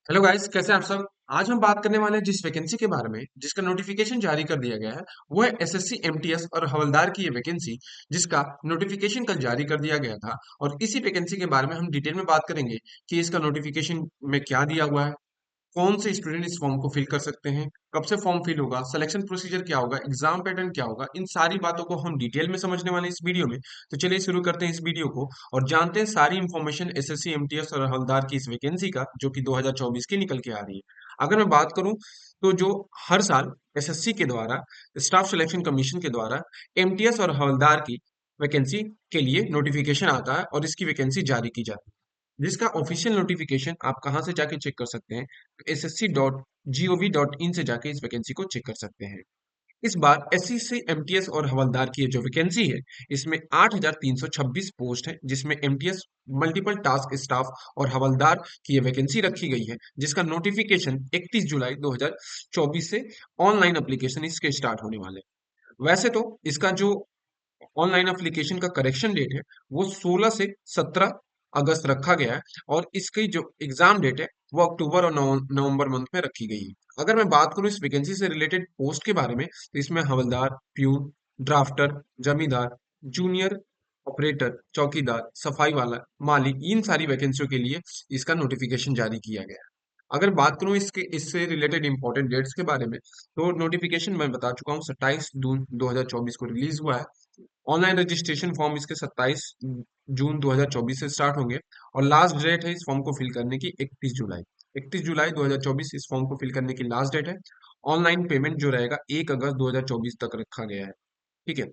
Hello guys, कैसे हैं आप सब। आज हम बात करने वाले हैं जिस वैकेंसी के बारे में जिसका नोटिफिकेशन जारी कर दिया गया है वो है एसएससी एमटीएस और हवलदार की ये वैकेंसी जिसका नोटिफिकेशन कल जारी कर दिया गया था। और इसी वैकेंसी के बारे में हम डिटेल में बात करेंगे कि इसका नोटिफिकेशन में क्या दिया हुआ है, कौन से स्टूडेंट इस फॉर्म को फिल कर सकते हैं, कब से फॉर्म फिल होगा, सिलेक्शन प्रोसीजर क्या होगा, एग्जाम पैटर्न क्या होगा। इन सारी बातों को हम डिटेल में समझने वाले हैं इस वीडियो में। तो चलिए शुरू करते हैं इस वीडियो को और जानते हैं सारी इंफॉर्मेशन एसएससी एमटीएस और हवलदार की इस वैकेंसी का जो कि 2024 की निकल के आ रही है। अगर मैं बात करूं तो जो हर साल एसएससी के द्वारा, स्टाफ सिलेक्शन कमीशन के द्वारा एमटीएस और हवलदार की वैकेंसी के लिए नोटिफिकेशन आता है और इसकी वैकेंसी जारी की जाती है, जिसका ऑफिशियल नोटिफिकेशन आप कहाँ से जाके चेक कर सकते हैं। ssc.gov.in से जाके इस वैकेंसी को चेक कर सकते हैं। इस बार एससी एमटीएस और हवलदार की ये जो वैकेंसी है इसमें 8,326 पोस्ट है, जिसमें एमटीएस मल्टीपल टास्क स्टाफ और हवलदार की ये वैकेंसी रखी गई है, जिसका नोटिफिकेशन 31 जुलाई 2024 से ऑनलाइन एप्लीकेशन इसके स्टार्ट होने वाले हैं। वैसे तो इसका जो ऑनलाइन एप्लीकेशन का करेक्शन डेट है वो 16 से 17 अगस्त रखा गया है और इसकी जो एग्जाम डेट है वो अक्टूबर और नवंबर मंथ में रखी गई है। अगर मैं बात करूं इस वैकेंसी से रिलेटेड पोस्ट के बारे में तो इसमें हवलदार, प्यून, ड्राफ्टर, जमींदार, जूनियर ऑपरेटर, चौकीदार, सफाई वाला, माली, इन सारी वैकेंसियों के लिए इसका नोटिफिकेशन जारी किया गया है। अगर बात करूं इसके इससे रिलेटेड इंपॉर्टेंट डेट्स के बारे में तो नोटिफिकेशन मैं बता चुका हूं 27 जून 2024 को रिलीज हुआ है। ऑनलाइन रजिस्ट्रेशन फॉर्म इसके 27 जून 2024 से स्टार्ट होंगे और लास्ट डेट है इस फॉर्म को फिल करने की 31 जुलाई। 31 जुलाई 2024 इस फॉर्म को फिल करने की लास्ट डेट है। ऑनलाइन पेमेंट जो रहेगा 1 अगस्त 2024 तक रखा गया है। ठीक है।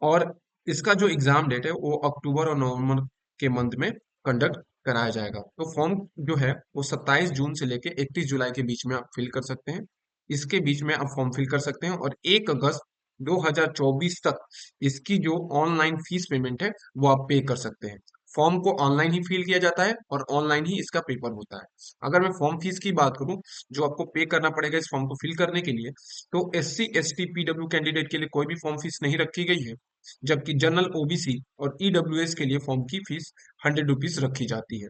और इसका जो एग्जाम डेट है वो अक्टूबर और नवंबर के मंथ में कंडक्ट कराया जाएगा। तो फॉर्म जो है वो 27 जून से लेके 31 जुलाई के बीच में आप फिल कर सकते हैं। इसके बीच में आप फॉर्म फिल कर सकते हैं और 1 अगस्त 2024 तक इसकी जो ऑनलाइन फीस पेमेंट है वो आप पे कर सकते हैं। फॉर्म को ऑनलाइन ही फिल किया जाता है और ऑनलाइन ही इसका पेपर होता है। अगर मैं फॉर्म फीस की बात करूं जो आपको पे करना पड़ेगा इस फॉर्म को फिल करने के लिए, तो एससी एसटी पीडब्ल्यू कैंडिडेट के लिए कोई भी फॉर्म फीस नहीं रखी गई है, जबकि जनरल ओबीसी और ईडब्ल्यूएस के लिए फॉर्म की फीस 100 रुपीज रखी जाती है।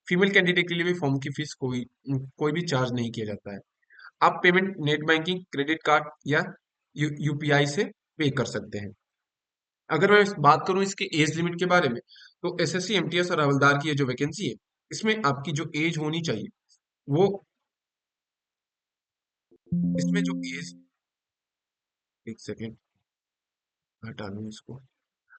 फीमेल कैंडिडेट के लिए भी फॉर्म की फीस कोई भी चार्ज नहीं किया जाता है। आप payment net banking, credit card या यूपीआई से पे कर सकते हैं। अगर मैं बात करूं इसके एज लिमिट के बारे में तो एसएससी एमटीएस और हवलदार की ये जो वैकेंसी है इसमें आपकी जो एज होनी चाहिए वो, इसमें जो एज, एक सेकेंड हटा लूं इसको।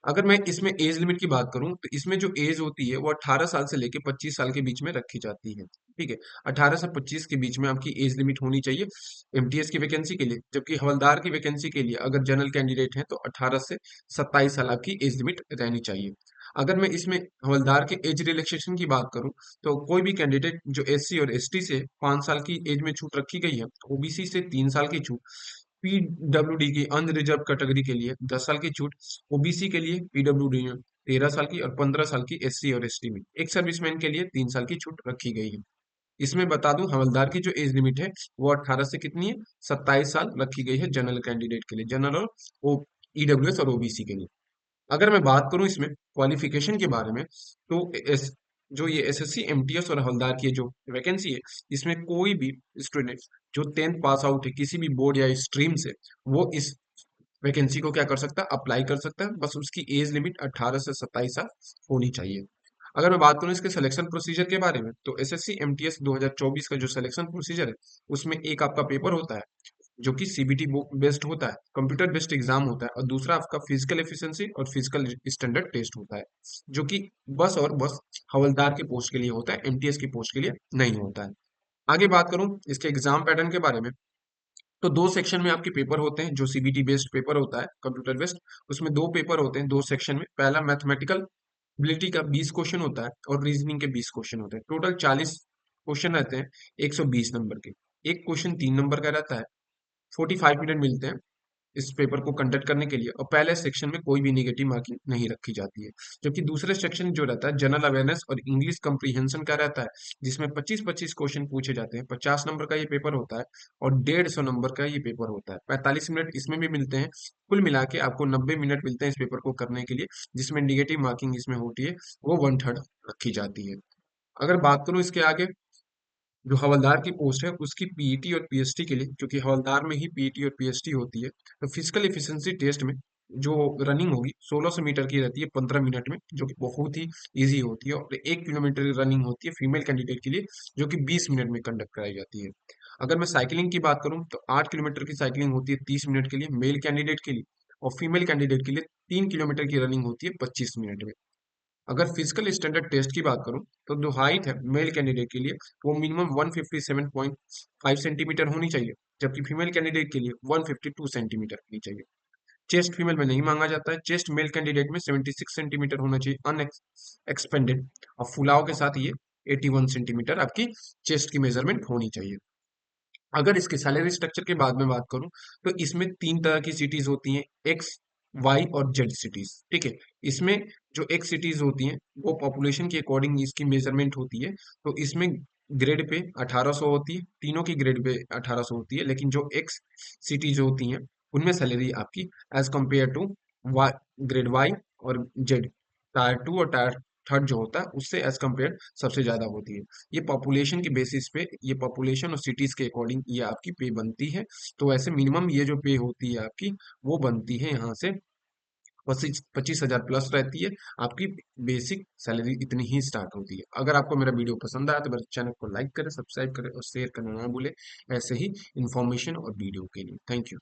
अगर मैं इसमें एज लिमिट की बात करूं तो इसमें जो एज होती है वो 18 साल से लेके 25 साल के बीच में रखी जाती है। ठीक है। 18 से 25 के बीच में आपकी एज लिमिट होनी चाहिए एमटीएस की वैकेंसी के लिए, जबकि हवलदार की वैकेंसी के लिए अगर जनरल कैंडिडेट हैं तो 18 से 27 साल आपकी एज लिमिट रहनी चाहिए। अगर मैं इसमें हवलदार के एज रिलैक्सेशन की बात करूं तो कोई भी कैंडिडेट जो एससी और एसटी से 5 साल की एज में छूट रखी गई है, ओबीसी से 3 साल की छूट, पीडब्ल्यूडी की अनरिजर्व कैटेगरी के लिए 10 साल की छूट, ओबीसी के लिए पीडब्ल्यूडी में 13 साल की और 15 साल की एससी और एसटी में, एक सर्विसमैन के लिए 3 साल की छूट रखी गई है। इसमें बता दूं हवलदार की जो एज लिमिट है वो 18 से कितनी है, 27 साल रखी गई है जनरल कैंडिडेट के लिए, जनरल और ओ ईडब्ल्यूएस और ओबीसी के लिए। अगर मैं बात करूं इसमें क्वालिफिकेशन के बारे में तो जो ये एसएससी एमटीएस और हवलदार की जो वैकेंसी है इसमें कोई भी स्टूडेंट जो 10th पास आउट है किसी भी बोर्ड या स्ट्रीम से, वो इस वैकेंसी को क्या कर सकता है, अप्लाई कर सकता है। बस उसकी एज लिमिट 18 से 27 साल होनी चाहिए। अगर मैं बात करूं इसके सिलेक्शन प्रोसीजर के बारे में तो एसएससी एमटीएस 2024 का जो सिलेक्शन प्रोसीजर है उसमें एक आपका पेपर होता है जो कि सीबीटी बेस्ड होता है, कंप्यूटर बेस्ड एग्जाम होता है, और दूसरा आपका फिजिकल एफिशिएंसी और फिजिकल स्टैंडर्ड टेस्ट होता है, जो कि बस और बस हवलदार के पोस्ट के लिए होता है, एमटीएस की पोस्ट के लिए नहीं होता है। आगे बात करूं इसके एग्जाम पैटर्न के बारे में तो दो सेक्शन में आपके पेपर होते हैं। जो सीबीटी बेस्ड पेपर होता है कंप्यूटर बेस्ड, उसमें दो पेपर होते हैं दो सेक्शन में। पहला मैथमेटिकल एबिलिटी का 20 क्वेश्चन होता है और रीजनिंग के 20 क्वेश्चन होते हैं। टोटल 40 क्वेश्चन रहते हैं 120 नंबर के। एक क्वेश्चन 3 नंबर का रहता है। 45 मिनट मिलते हैं इस पेपर को कंडक्ट करने के लिए और पहले सेक्शन में कोई भी नेगेटिव मार्किंग नहीं रखी जाती है। जबकि दूसरे सेक्शन जो रहता है जनरल अवेयरनेस और इंग्लिश कंप्रीहेंशन का रहता है, जिसमें 25-25 क्वेश्चन पूछे जाते हैं। 50 नंबर का ये पेपर होता है और 150 नंबर का ये पेपर होता है। 45 मिनट इसमें भी मिलते हैं। कुल मिला के आपको 90 मिनट मिलते हैं इस पेपर को करने के लिए, जिसमें निगेटिव मार्किंग इसमें होती है वो 1/3 रखी जाती है। अगर बात करूं इसके आगे जो हवलदार की पोस्ट है उसकी पीईटी और पीएसटी के लिए, क्योंकि हवलदार में ही पीईटी और पीएसटी होती है, तो फिजिकल एफिशिएंसी टेस्ट में जो रनिंग होगी 1600 मीटर की रहती है 15 मिनट में, जो कि बहुत ही इजी होती है, और 1 किलोमीटर की रनिंग होती है फीमेल कैंडिडेट के लिए, जो कि 20 मिनट में कंडक्ट कराई जाती है। अगर मैं साइकिलिंग की बात करूं तो 8 किलोमीटर की साइकिलिंग होती है 30 मिनट के लिए मेल कैंडिडेट के लिए, और फीमेल कैंडिडेट के लिए 3 किलोमीटर की रनिंग होती है 25 मिनट में। अगर फिजिकल स्टैंडर्ड टेस्ट की बात करूं तो जो हाइट है मेल कैंडिडेट के लिए वो मिनिमम 157.5 सेंटीमीटर होनी चाहिए, जबकि फीमेल कैंडिडेट के लिए 152 सेंटीमीटर होनी चाहिए। चेस्ट फीमेल में नहीं मांगा जाता है, चेस्ट मेल कैंडिडेट में 76 सेंटीमीटर होना चाहिए अनएक्सपेंडेड, और फुलाव के साथ ये 81 सेंटीमीटर आपकी चेस्ट की मेजरमेंट होनी चाहिए। अगर इसके सैलरी स्ट्रक्चर के बाद में बात करूं तो इसमें तीन तरह की सिटीज होती हैं, एक्स, वाई और जेड सिटीज। ठीक है, इसमें जो एक्स सिटीज होती हैं वो पॉपुलेशन के अकॉर्डिंग इसकी मेजरमेंट होती है, तो इसमें ग्रेड पे 1800 होती है, तीनों की ग्रेड पे 1800 होती है, लेकिन जो एक्स सिटीज होती हैं उनमें सैलरी आपकी as compare to Y, grade Y और जेड, टायर टू और टायर थर्ड जो होता है उससे एज कंपेयर सबसे ज्यादा होती है। ये पॉपुलेशन के बेसिस पे, ये पॉपुलेशन और सिटीज के अकॉर्डिंग ये आपकी पे बनती है। तो ऐसे मिनिमम ये जो पे होती है आपकी वो बनती है यहाँ से 25,000 प्लस रहती है आपकी। बेसिक सैलरी इतनी ही स्टार्ट होती है। अगर आपको मेरा वीडियो पसंद आया तो मेरे चैनल को लाइक करें, सब्सक्राइब करें और शेयर करना ना भूलें, ऐसे ही इंफॉर्मेशन और वीडियो के लिए। Thank you.